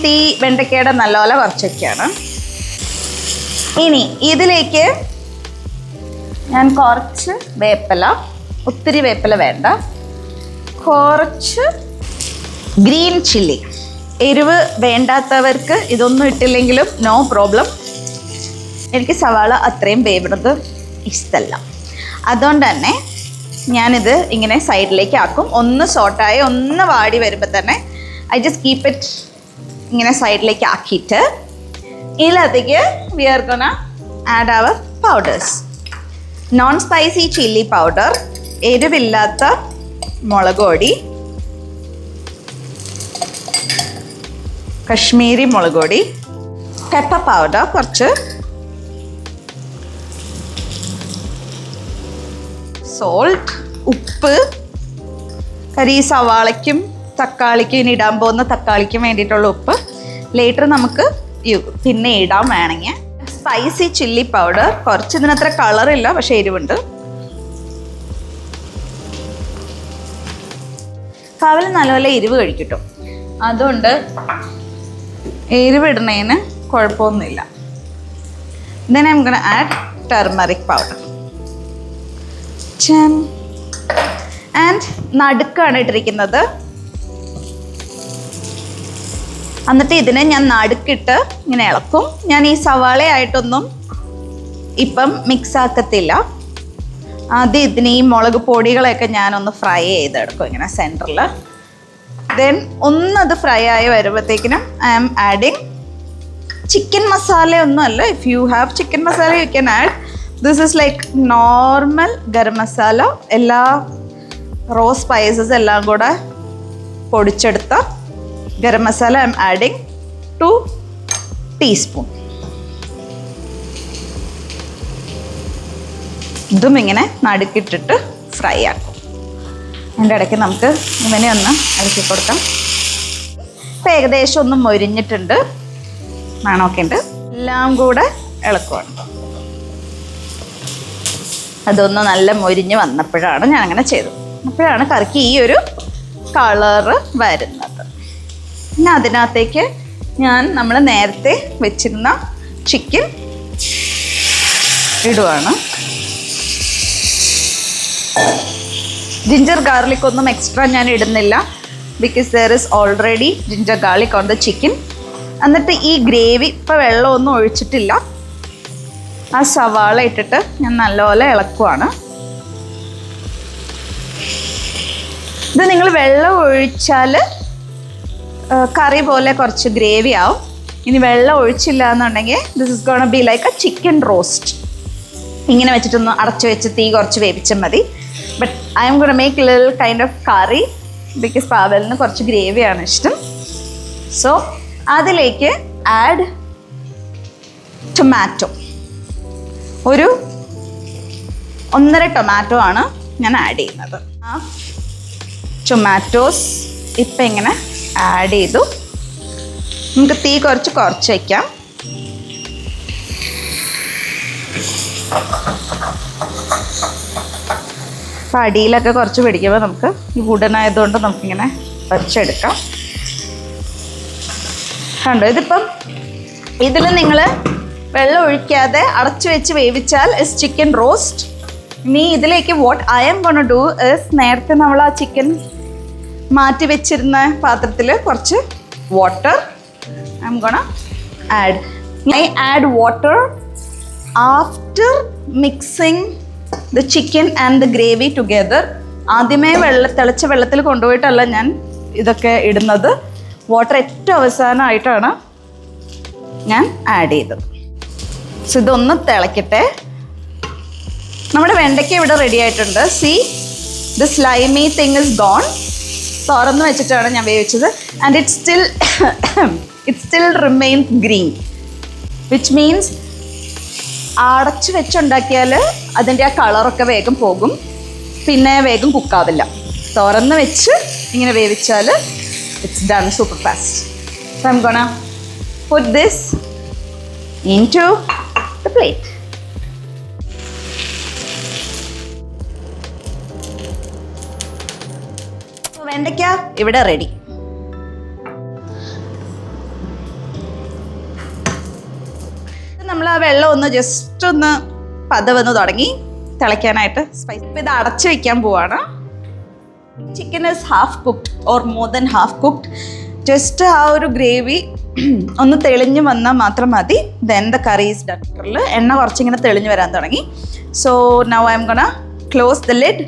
തീ വെണ്ടയ്ക്കയുടെ നല്ലപോലെ കുറച്ചൊക്കെയാണ്. ഇനി ഇതിലേക്ക് ഞാൻ കുറച്ച് വേപ്പില, ഒത്തിരി വേപ്പില വേണ്ട, കുറച്ച് ഗ്രീൻ ചില്ലി. എരിവ് വേണ്ടാത്തവർക്ക് ഇതൊന്നും ഇട്ടില്ലെങ്കിലും നോ പ്രോബ്ലം. എനിക്ക് സവാള അത്രയും വേവുന്നത് ഇഷ്ടമല്ല. അതുകൊണ്ട് തന്നെ ഞാനിത് ഇങ്ങനെ സൈഡിലേക്ക് ആക്കും. ഒന്ന് സോട്ടായി ഒന്ന് വാടി വരുമ്പോൾ തന്നെ ഐ ജസ്റ്റ് കീപ്പ് ഇറ്റ് ഇങ്ങനെ സൈഡിലേക്ക് ആക്കിയിട്ട് ഇതിലത്തേക്ക് we are gonna add our powders. Non spicy chilli powder, എരിവില്ലാത്ത മുളക് പൊടി, കശ്മീരി മുളക് പൊടി, പെപ്പർ പൗഡർ കുറച്ച്, സോൾട്ട്, ഉപ്പ്, കരി, സവാളയ്ക്കും തക്കാളിക്കും ഇനി ഇടാൻ പോകുന്ന തക്കാളിക്കും വേണ്ടിയിട്ടുള്ള ഉപ്പ് ലേറ്റർ നമുക്ക് പിന്നെ ഇടാൻ വേണമെങ്കിൽ. സ്പൈസി ചില്ലി പൗഡർ കുറച്ച്, ഇതിനത്ര കളറില്ല പക്ഷെ എരിവുണ്ട്. കാവൽ നല്ലപോലെ എരിവ് കഴിക്കട്ടോ, അതുകൊണ്ട് എരിവിടുന്നതിന് കുഴപ്പമൊന്നുമില്ല. Then I'm gonna add turmeric powder. And നടുക്കാണ് ഇട്ടിരിക്കുന്നത്. എന്നിട്ട് ഇതിനെ ഞാൻ നടുക്കിട്ട് ഇങ്ങനെ ഇളക്കും. ഞാൻ ഈ സവാളയായിട്ടൊന്നും ഇപ്പം മിക്സ് ആക്കത്തില്ല. ആദ്യം ഇതിന് ഈ മുളക് പൊടികളൊക്കെ ഞാനൊന്ന് ഫ്രൈ ചെയ്തെടുക്കും ഇങ്ങനെ സെൻറ്ററിൽ. ദെൻ ഒന്നത് ഫ്രൈ ആയി വരുമ്പോഴത്തേക്കിനും I am adding chicken masala ഒന്നും അല്ല. If you have chicken masala you can add. This is like normal garam masala. എല്ലാ റോ സ്പൈസസ് എല്ലാം കൂടെ പൊടിച്ചെടുത്ത garam masala I am adding 2 teaspoon. ഇതും ഇങ്ങനെ നടുക്കിട്ടിട്ട് ഫ്രൈ ആക്കും. അതിൻ്റെ ഇടയ്ക്ക് നമുക്ക് ഇവനെ ഒന്ന് ഇളക്കി കൊടുക്കാം. ഇപ്പം ഏകദേശം ഒന്ന് മൊരിഞ്ഞിട്ടുണ്ട്, മണമൊക്കെ ഉണ്ട്. എല്ലാം കൂടെ ഇളക്കുവാണ്. അതൊന്ന് നല്ല മൊരിഞ്ഞ് വന്നപ്പോഴാണ് ഞാൻ അങ്ങനെ ചെയ്തത്. അപ്പോഴാണ് കറിക്ക് ഈ ഒരു കളറ് വരുന്നത്. പിന്നെ അതിനകത്തേക്ക് നമ്മൾ നേരത്തെ വെച്ചിരുന്ന ചിക്കൻ ഇടുവാണ്. ജിഞ്ചർ ഗാർലിക് ഒന്നും എക്സ്ട്രാ ഞാൻ ഇടുന്നില്ല, because there is already ginger garlic on the chicken. എന്നിട്ട് ഈ ഗ്രേവി ഇപ്പോൾ വെള്ളമൊന്നും ഒഴിച്ചിട്ടില്ല. ആ സവാള ഇട്ടിട്ട് ഞാൻ നല്ലപോലെ ഇളക്കുവാണ്. ഇത് നിങ്ങൾ വെള്ളം ഒഴിച്ചാൽ കറി പോലെ കുറച്ച് ഗ്രേവി ആവും. ഇനി വെള്ളം ഒഴിച്ചില്ല എന്നുണ്ടെങ്കിൽ this is gonna be like a chicken roast. ഇങ്ങനെ വെച്ചിട്ടൊന്ന് അടച്ചു വെച്ച് തീ കുറച്ച് വേവിച്ചാൽ മതി. But I am gonna make little kind of curry because പാവലിന് കുറച്ച് ഗ്രേവിയാണ് ഇഷ്ടം. സോ അതിലേക്ക് ആഡ് ടൊമാറ്റോ. ഒരു 1.5 ടൊമാറ്റോ ആണ് ഞാൻ ആഡ് ചെയ്യുന്നത്. ആ ടൊമാറ്റോസ് ഇപ്പം ഇങ്ങനെ ആഡ് ചെയ്തു. നമുക്ക് തീ കുറച്ച് വയ്ക്കാം. അപ്പം അടിയിലൊക്കെ കുറച്ച് പിടിക്കുമ്പോൾ നമുക്ക് ഈ വുഡനായതുകൊണ്ട് നമുക്കിങ്ങനെ വച്ചെടുക്കാം. കണ്ടോ, ഇതിപ്പം ഇതിൽ നിങ്ങൾ വെള്ളം ഒഴിക്കാതെ അടച്ചു വെച്ച് വേവിച്ചാൽ ഇസ് ചിക്കൻ റോസ്റ്റ്. ഇനി ഇതിലേക്ക് what I am gonna do is, നേരത്തെ നമ്മൾ ആ ചിക്കൻ മാറ്റി വെച്ചിരുന്ന പാത്രത്തിൽ കുറച്ച് water I am gonna add. I add water after mixing the chicken and the gravy together. ആദ്യമേ തിളച്ച വെള്ളത്തിൽ കൊണ്ടുപോയിട്ടല്ല ഞാൻ ഇതൊക്കെ ഇടുന്നത്. വാട്ടർ ഏറ്റവും അവസാനമായിട്ടാണ് ഞാൻ ആഡ് ചെയ്തത്. സോ ഇതൊന്ന് തിളക്കട്ടെ. നമ്മുടെ വെണ്ടയ്ക്ക ഇവിടെ റെഡി ആയിട്ടുണ്ട്. See the slimy thing is gone. തുറന്ന് വെച്ചിട്ടാണ് ഞാൻ വേവിച്ചത്. And it still remains green, which means അടച്ച് വെച്ചുണ്ടാക്കിയാൽ അതിൻ്റെ ആ കളറൊക്കെ വേഗം പോകും, പിന്നെ വേഗം കുക്കാവില്ല. തുറന്ന് വെച്ച് ഇങ്ങനെ വേവിച്ചാൽ it's done super fast. So I am gonna put this into the plate. So വെണ്ടയ്ക്ക ഇവിടെ റെഡി. നമ്മൾ ആ വെള്ളം ഒന്ന് ജസ്റ്റ് ഒന്ന് പതവന്ന് തുടങ്ങി തിളയ്ക്കാനായിട്ട് സ്പൈസ്. ഇപ്പം ഇത് അടച്ചു വയ്ക്കാൻ പോവാണ്. Chicken is half cooked or more than half cooked. Just ആ ഒരു ഗ്രേവി ഒന്ന് തെളിഞ്ഞ് വന്നാൽ മാത്രം മതി. Then the curry is done. എണ്ണ കുറച്ചിങ്ങനെ തെളിഞ്ഞ് വരാൻ തുടങ്ങി. So now I am gonna close the lid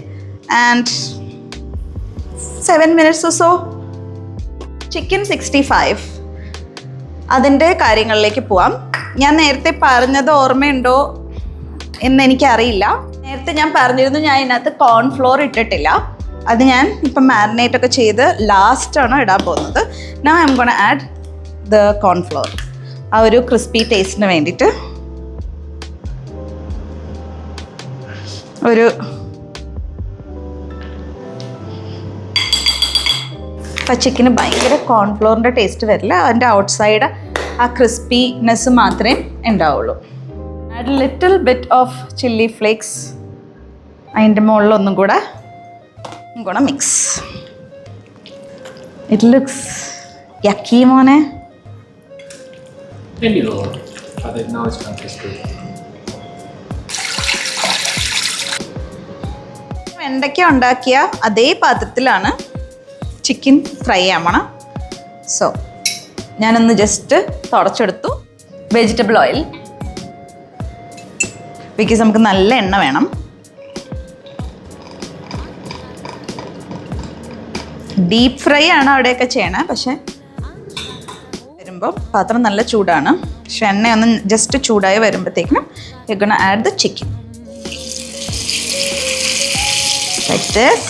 and 7 minutes or so. Chicken 65 അതിൻ്റെ കാര്യങ്ങളിലേക്ക് പോവാം. ഞാൻ നേരത്തെ പറഞ്ഞത് ഓർമ്മയുണ്ടോ എന്ന് എനിക്കറിയില്ല. നേരത്തെ ഞാൻ പറഞ്ഞിരുന്നു ഞാൻ ഇതിനകത്ത് കോൺഫ്ലോർ ഇട്ടിട്ടില്ല. അത് ഞാൻ ഇപ്പം മാരിനേറ്റ് ഒക്കെ ചെയ്ത് ലാസ്റ്റാണ് ഇടാൻ പോകുന്നത്. Now I am gonna add the cornflour. ആ ഒരു ക്രിസ്പി ടേസ്റ്റിന് വേണ്ടിയിട്ട് ഒരു ചിക്കന് ഭയങ്കര കോൺഫ്ലോറിൻ്റെ ടേസ്റ്റ് വരില്ല. അതിൻ്റെ ഔട്ട്സൈഡ് ആ ക്രിസ്പിനെസ് മാത്രമേ ഉണ്ടാവുള്ളൂ. Add little bit of chilli flakes അതിൻ്റെ മുകളിലൊന്നും കൂടെ ഗുണ മിക്സ്. ഇറ്റ് ലുക്സ് യക്കി മോനെ. വെണ്ടയ്ക്ക ഉണ്ടാക്കിയ അതേ പാത്രത്തിലാണ് ചിക്കൻ ഫ്രൈ ചെയ്യാൻ പോണം. സോ ഞാനൊന്ന് ജസ്റ്റ് തുടച്ചെടുത്തു. വെജിറ്റബിൾ ഓയിൽ, ബിക്കോസ് നമുക്ക് നല്ല എണ്ണ വേണം. ഡീപ്പ് ഫ്രൈ ആണ് അവിടെയൊക്കെ ചെയ്യണേ, പക്ഷെ വരുമ്പോൾ പാത്രം നല്ല ചൂടാണ്. പക്ഷെ എണ്ണയൊന്ന് ജസ്റ്റ് ചൂടായി വരുമ്പോഴത്തേക്കിനും you gonna add the chicken like this.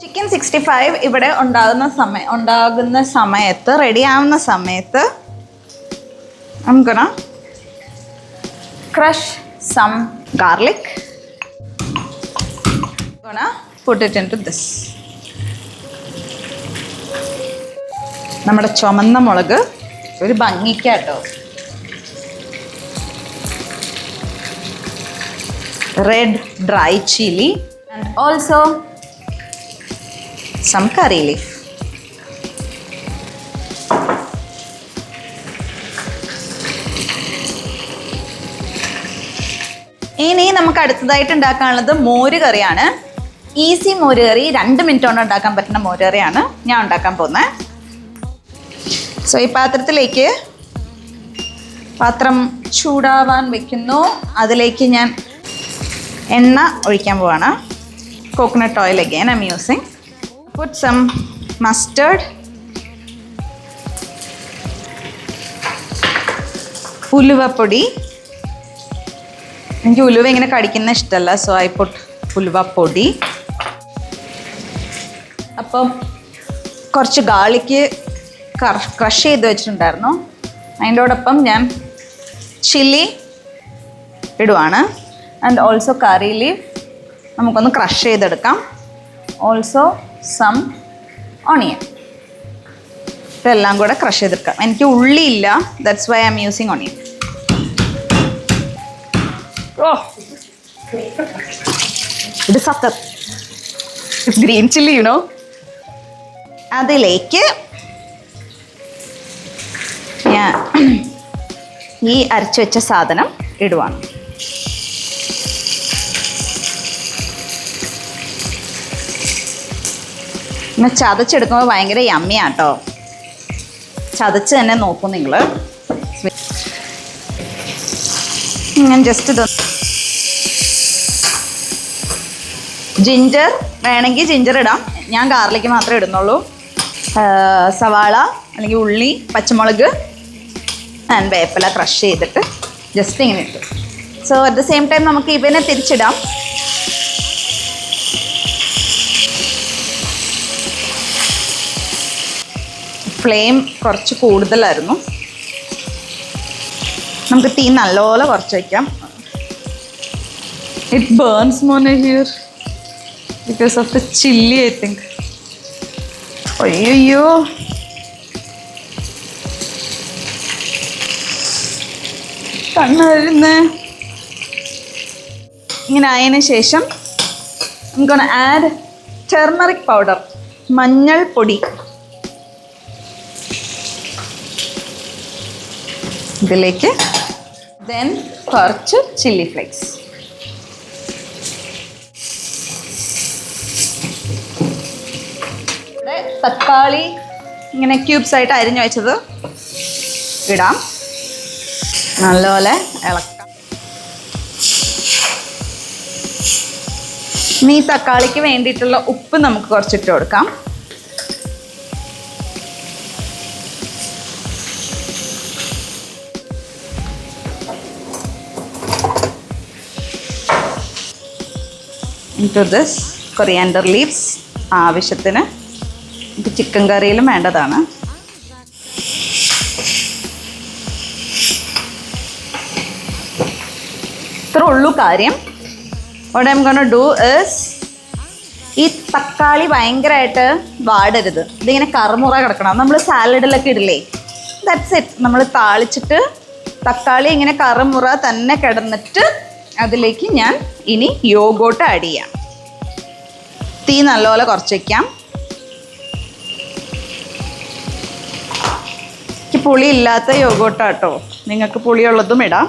Chicken 65 ഇവിടെ ഉണ്ടാകുന്ന സമയത്ത് റെഡി ആവുന്ന സമയത്ത് I'm gonna crush some garlic. Gonna put it into this. നമ്മുടെ ചുമന്ന മുളക് ഒരു ഭംഗിക്കാട്ടോ. Red dry chilli and also some curry leaf. ഇനി നമുക്ക് അടുത്തതായിട്ട് ഉണ്ടാക്കാനുള്ളത് മോര് കറിയാണ്. ഈസി മോര് കറി, 2 മിനിറ്റ് കൊണ്ട് ഉണ്ടാക്കാൻ പറ്റുന്ന മോര് കറിയാണ് ഞാൻ ഉണ്ടാക്കാൻ പോകുന്നത്. സോ ഈ പാത്രത്തിലേക്ക് പാത്രം ചൂടാവാൻ വെക്കുന്നു. അതിലേക്ക് ഞാൻ എണ്ണ ഒഴിക്കാൻ പോവാണ്. Coconut oil again I am using. Put some mustard, ഉലുവപ്പൊടി. എനിക്ക് ഉലുവ ഇങ്ങനെ കടിക്കുന്ന ഇഷ്ടമല്ല, സോ ഐ പുട്ട് ഉലുവപ്പൊടി. അപ്പം കുറച്ച് ഗാർലിക്ക് ക്രഷ് ചെയ്ത് വെച്ചിട്ടുണ്ടായിരുന്നു, അതിൻ്റോടൊപ്പം ഞാൻ ചില്ലി ഇടുവാണ്. ആൻഡ് ഓൾസോ കറി ലീഫ് നമുക്കൊന്ന് ക്രഷ് ചെയ്തെടുക്കാം. Also some onion. ഇതെല്ലാം കൂടെ ക്രഷ് ചെയ്തെടുക്കാം. എനിക്ക് ഉള്ളിയില്ല, that's why I am using onion. ഇത് സത്തർ ഗ്രീൻ ചില്ലി യുനോ. അതിലേക്ക് ഞാൻ ഈ അരച്ചു വെച്ച സാധനം ഇടുവാണ്. പിന്നെ ചതച്ചെടുക്കുമ്പോൾ ഭയങ്കര യമ്മിയാട്ടോ. ചതച്ച് തന്നെ നോക്കും നിങ്ങൾ. ഞാൻ ജസ്റ്റ് ഇത് ജിഞ്ചർ വേണമെങ്കിൽ ജിഞ്ചർ ഇടാം, ഞാൻ ഗാർലിക്ക് മാത്രമേ ഇടുന്നുള്ളൂ. സവാള അല്ലെങ്കിൽ ഉള്ളി, പച്ചമുളക് ആൻഡ് വേപ്പില ക്രഷ് ചെയ്തിട്ട് ജസ്റ്റ് ഇങ്ങനെ ഇട്ടു. So at the same time നമുക്ക് ഇവനെ തിരിച്ചിടാം. ഫ്ലെയിം കുറച്ച് കൂടുതലായിരുന്നു, നമുക്ക് തീ നല്ലപോലെ കുറച്ച് വയ്ക്കാം. ഇറ്റ് ബേൺസ് മോനെ here because of the chilli I think. അയ്യോ കണ്ണ് വരുന്നേ. ഇങ്ങനെ ആയതിനു ശേഷം നമുക്ക് ആഡ് ടർമറിക് പൗഡർ, മഞ്ഞൾ പൊടി. ഇതിലേക്ക് ദെൻ കുറച്ച് ചില്ലി ഫ്ലേക്സ്. ഇവിടെ തക്കാളി ഇങ്ങനെ ക്യൂബ്സ് ആയിട്ട് അരിഞ്ഞു വെച്ചത് ഇടാം. നല്ലപോലെ ഇളക്കാം. ഈ തക്കാളിക്ക് വേണ്ടിയിട്ടുള്ള ഉപ്പ് നമുക്ക് കുറച്ചിട്ട് കൊടുക്കാം. into this coriander leaves ആവശ്യത്തിന്. ഇത് ചിക്കൻ കറിയിലും വേണ്ടതാണ്. ഇത്ര ഉള്ളൂ കാര്യം. What I'm gonna do is ഈ തക്കാളി ഭയങ്കരമായിട്ട് വാടരുത്, ഇതിങ്ങനെ കറുമുറ കിടക്കണം. നമ്മൾ സാലഡിലൊക്കെ ഇടില്ലേ, ദാറ്റ്സ് ഇറ്റ്. നമ്മൾ താളിച്ചിട്ട് തക്കാളി ഇങ്ങനെ കറുമുറ തന്നെ കിടന്നിട്ട് അതിലേക്ക് ഞാൻ ഇനി യോഗോട്ട് ആഡ് ചെയ്യാം. തീ നല്ലപോലെ കുറച്ച് വയ്ക്കാം. എനിക്ക് പുളി ഇല്ലാത്ത യോഗോട്ടാട്ടോ, നിങ്ങൾക്ക് പുളിയുള്ളതും ഇടാം.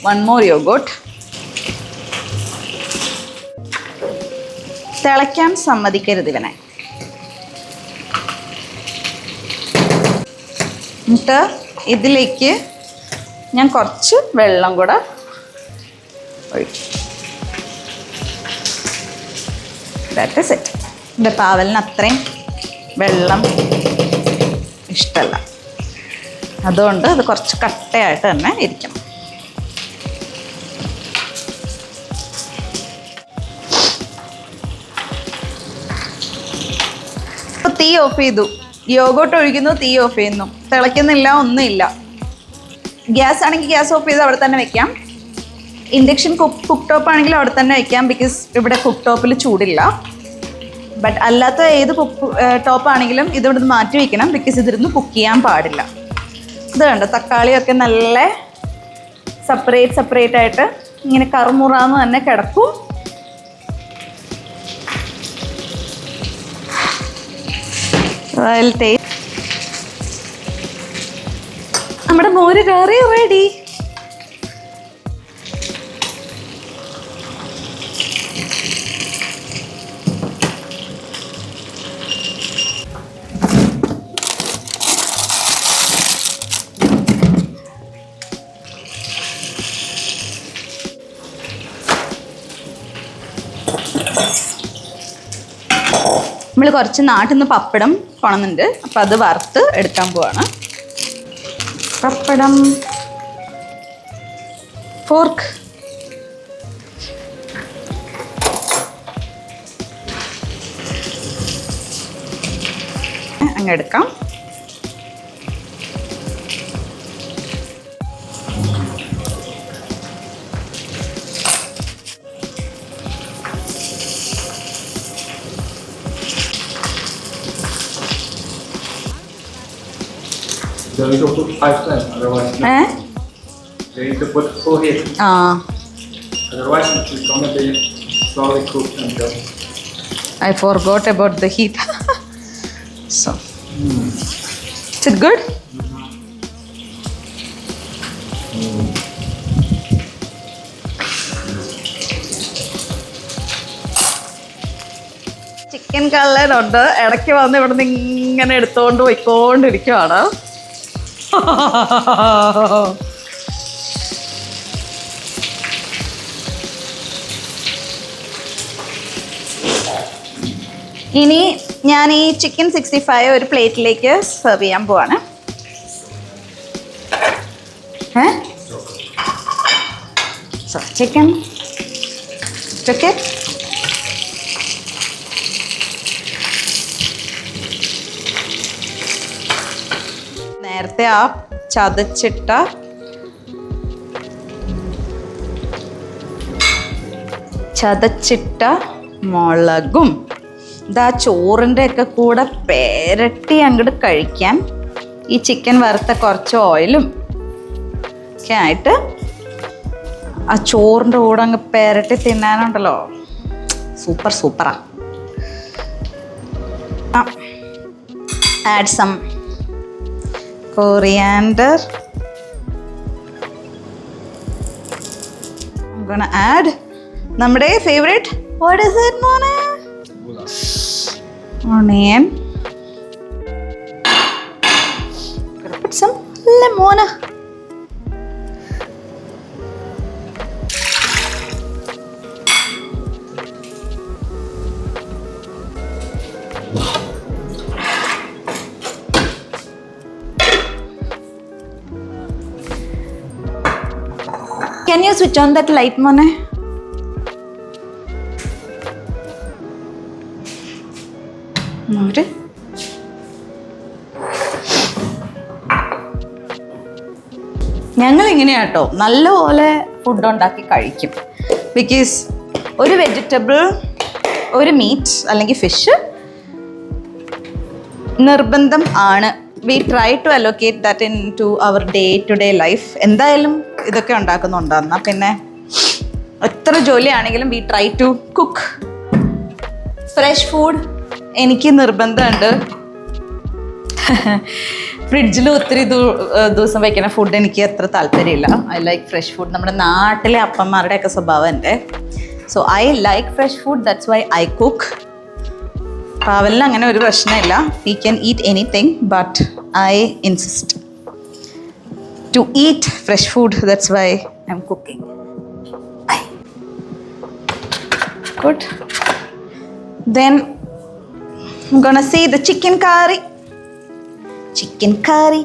1 more yogurt. തിളയ്ക്കാൻ സമ്മതിക്കരുത് ഇവനെ. എന്നിട്ട് ഇതിലേക്ക് ഞാൻ കുറച്ച് വെള്ളം കൂടെ ഒഴിക്കും. That is it. എൻ്റെ പാവലിന് അത്രയും വെള്ളം ഇഷ്ടമല്ല, അതുകൊണ്ട് അത് കുറച്ച് കട്ടയായിട്ട് തന്നെ ഇരിക്കണം. ഇപ്പോൾ തീ ഓഫ് ചെയ്തു, യോഗോട്ട് ഒഴിക്കുന്നു, തീ ഓഫ് ചെയ്യുന്നു, തിളയ്ക്കുന്നില്ല, ഒന്നുമില്ല. ഗ്യാസ് ആണെങ്കിൽ ഗ്യാസ് ഓഫ് ചെയ്ത് അവിടെ തന്നെ വെക്കാം. ഇൻഡക്ഷൻ കുക്ക് ടോപ്പ് ആണെങ്കിൽ അവിടെ തന്നെ വെക്കാം, ബിക്കോസ് ഇവിടെ കുക്ക് ടോപ്പിൽ ചൂടില്ല. ബട്ട് അല്ലാത്ത ഏത് ടോപ്പാണെങ്കിലും ഇതിവിടെ നിന്ന് മാറ്റി വയ്ക്കണം, ബിക്കോസ് ഇതിരുന്ന് കുക്ക് ചെയ്യാൻ പാടില്ല. ഇത് കണ്ടോ, തക്കാളിയൊക്കെ നല്ല സെപ്പറേറ്റ് ആയിട്ട് ഇങ്ങനെ കറുമുറാന്ന് തന്നെ കിടക്കും. നമ്മുടെ മോര് കറി റെഡി. നമ്മൾ കുറച്ച് നാട്ടിൽ നിന്ന് പപ്പടം കൊണുന്നുണ്ട്, അപ്പം അത് വറുത്ത് എടുക്കാൻ പോവാണ്. പപ്പടം, ഫോർക്ക്, അങ്ങ് എടുക്കാം. You need to put 5 times, otherwise no. You need to put full heat. Otherwise it is gonna be slowly cooked until. I forgot about the heat. So, is it good? Chicken കള്ളനുണ്ട്, ഇടയ്ക്ക് വന്ന് ഇവിടെ നിന്ന് ഇങ്ങനെ എടുത്തുകൊണ്ട് പോയിക്കൊണ്ടിരിക്കുവാണ്. ഇനി ഞാൻ ഈ ചിക്കൻ 65 ഒരു പ്ലേറ്റിലേക്ക് സെർവ് ചെയ്യാൻ പോവാണ്. Chicken okay. നേരത്തെ ആ ചതച്ചിട്ട മുളകും ഇതാ ചോറിൻ്റെ ഒക്കെ കൂടെ പെരട്ടി അങ്ങോട്ട് കഴിക്കാൻ ഈ ചിക്കൻ വറുത്ത കുറച്ച് ഓയിലും ഒക്കെ ആയിട്ട് ആ ചോറിൻ്റെ കൂടെ അങ്ങ് പെരട്ടി തിന്നാനുണ്ടല്ലോ, സൂപ്പറാ. Add some coriander. I'm gonna add നമ്മുടെ favorite, what is it മോനെ? Onion. Gonna put some lemon. Can you switch on that light, Mone? ഞങ്ങളിങ്ങനെയാട്ടോ നല്ലപോലെ ഫുഡ് ഉണ്ടാക്കി കഴിക്കും. ബിക്കോസ് ഒരു വെജിറ്റബിൾ, ഒരു മീറ്റ് അല്ലെങ്കിൽ ഫിഷ് നിർബന്ധം ആണ്. We try to allocate that into our day to day life. എന്തായാലും ഇതൊക്കെ ഉണ്ടാക്കുന്നുണ്ടെന്നാ പിന്നെ എത്ര ജോലിയാണെങ്കിലും we try to cook fresh food. എനിക്ക് നിർബന്ധമുണ്ട്. ഫ്രിഡ്ജിൽ ഒത്തിരി ദിവസം വയ്ക്കുന്ന ഫുഡ് എനിക്ക് അത്ര താല്പര്യമില്ല. I like fresh food. നമ്മുടെ നാട്ടിലെ അപ്പന്മാരുടെയൊക്കെ സ്വഭാവം എൻ്റെ. So I like fresh food, that's why I cook. പാവലിന് അങ്ങനെ ഒരു പ്രശ്നമില്ല. He can eat anything, but I insist to eat fresh food. That's why I am cooking. Good. Then I'm gonna see the chicken curry. Chicken curry.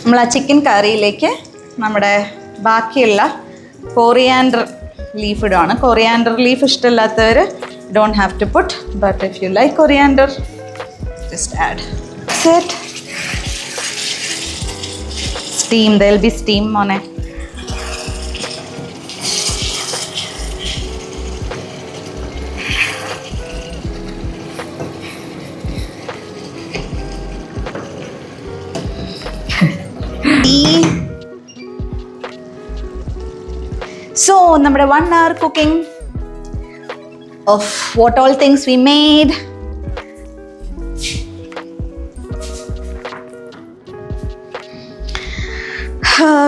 നമ്മൾ ആ chicken കറിയിലേക്ക് നമ്മുടെ ബാക്കിയുള്ള coriander leaf ഇടുവാണ്. കൊറിയാൻഡർ ലീഫ് ഇഷ്ടമില്ലാത്തവർ don't have to put, but if you like coriander, just add. Set. Steam. There'll be steam on it. So, നമ്മുടെ 1 hour cooking of what all things we made.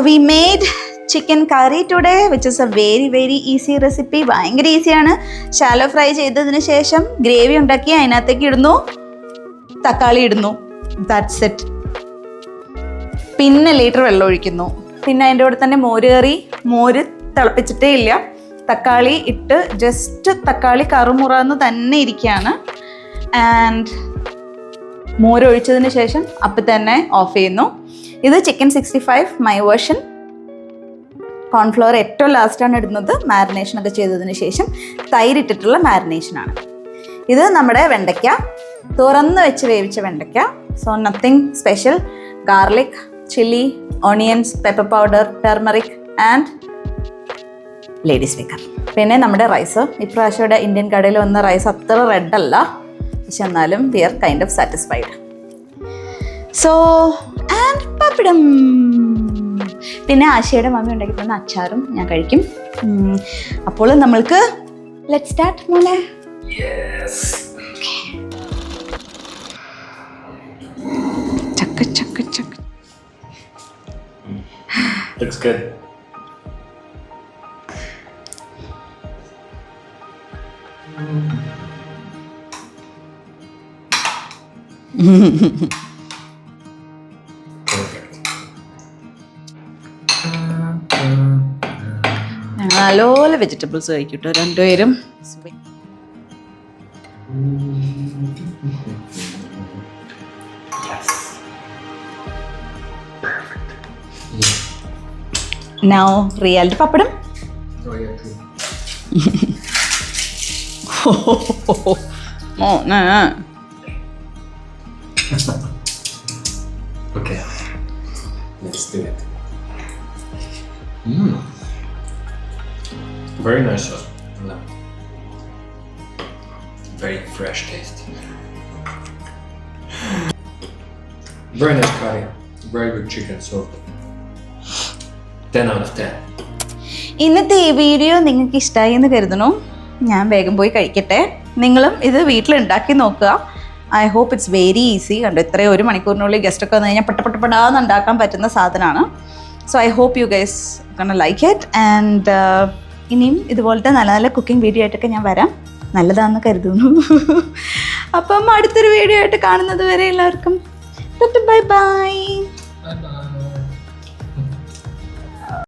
We made chicken curry today, which is a very very easy recipe. ഭയങ്കര ഈസിയാണ്. Shallow fry ചെയ്തതിന് ശേഷം gravy ഉണ്ടാക്കി അതിനകത്തേക്ക് ഇടുന്നു, തക്കാളി ഇടുന്നു. That's it. പിന്നെ ലിറ്റർ വെള്ളം ഒഴിക്കുന്നു. പിന്നെ അതിൻ്റെ കൂടെ തന്നെ മോര് കറി. മോര് തിളപ്പിച്ചിട്ടേ ഇല്ല, തക്കാളി ഇട്ട് ജസ്റ്റ് തക്കാളി കറുമുറന്ന് തന്നെ ഇരിക്കുകയാണ്. ആൻഡ് മോര് ഒഴിച്ചതിന് ശേഷം അപ്പം തന്നെ ഓഫ് ചെയ്യുന്നു. ഇത് ചിക്കൻ 65 മൈ വേർഷൻ. കോൺഫ്ലവർ ഏറ്റവും ലാസ്റ്റാണ് ഇടുന്നത്, മാരിനേഷനൊക്കെ ചെയ്തതിന് ശേഷം. തൈരിട്ടിട്ടുള്ള മാരിനേഷനാണ് ഇത്. നമ്മുടെ വെണ്ടയ്ക്ക തുറന്ന് വെച്ച് വേവിച്ച വെണ്ടയ്ക്ക. So nothing special. Garlic, chilli, onions, pepper powder, turmeric and ladies finger. പിന്നെ നമ്മുടെ റൈസ്. ഇപ്രാവശ്യം ഇവിടെ ഇന്ത്യൻ കടയിൽ വന്ന റൈസ് അത്ര റെഡ് അല്ല, പക്ഷെ എന്നാലും we are kind of satisfied. So and pappadam. പിന്നെ ആശയുടെ മമ്മി ഉണ്ടാക്കി തന്ന അച്ചാറും ഞാൻ കഴിക്കും. അപ്പോൾ നമ്മൾക്ക് ലെറ്റ് സ്റ്റാർട്ട് മോനെ. ചക്ക ചക്ക ചക്ക. Looks good. നല്ലോലെ വെജിറ്റബിൾസ് കഴിക്കട്ടോ രണ്ടുപേരും. Now reality pappadam. Okay, let's do it. Very nice sauce. No. Very fresh taste. Very nice curry. Very good chicken. So 10 out of 10. ഇന്നത്തെ ഈ വീഡിയോ നിങ്ങൾക്ക് ഇഷ്ടമായി എന്ന് കരുതണു. ഞാൻ വേഗം പോയി കഴിക്കട്ടെ. നിങ്ങളും ഇത് വീട്ടിലുണ്ടാക്കി നോക്കുക. I hope it's very easy. കണ്ടോ, ഇത്രയും 1 മണിക്കൂറിനുള്ളിൽ ഗസ്റ്റൊക്കെ വന്നു കഴിഞ്ഞാൽ പെട്ടപ്പെടാന്ന് ഉണ്ടാക്കാൻ പറ്റുന്ന സാധനമാണ്. So I hope you guys gonna like it. And ഇനിയും ഇതുപോലത്തെ നല്ല നല്ല കുക്കിംഗ് വീഡിയോ ആയിട്ടൊക്കെ ഞാൻ വരാം. നല്ലതാണെന്ന് കരുതുന്നു. അപ്പം അടുത്തൊരു വീഡിയോ ആയിട്ട് കാണുന്നത് വരെ എല്ലാവർക്കും ബൈ ബൈ.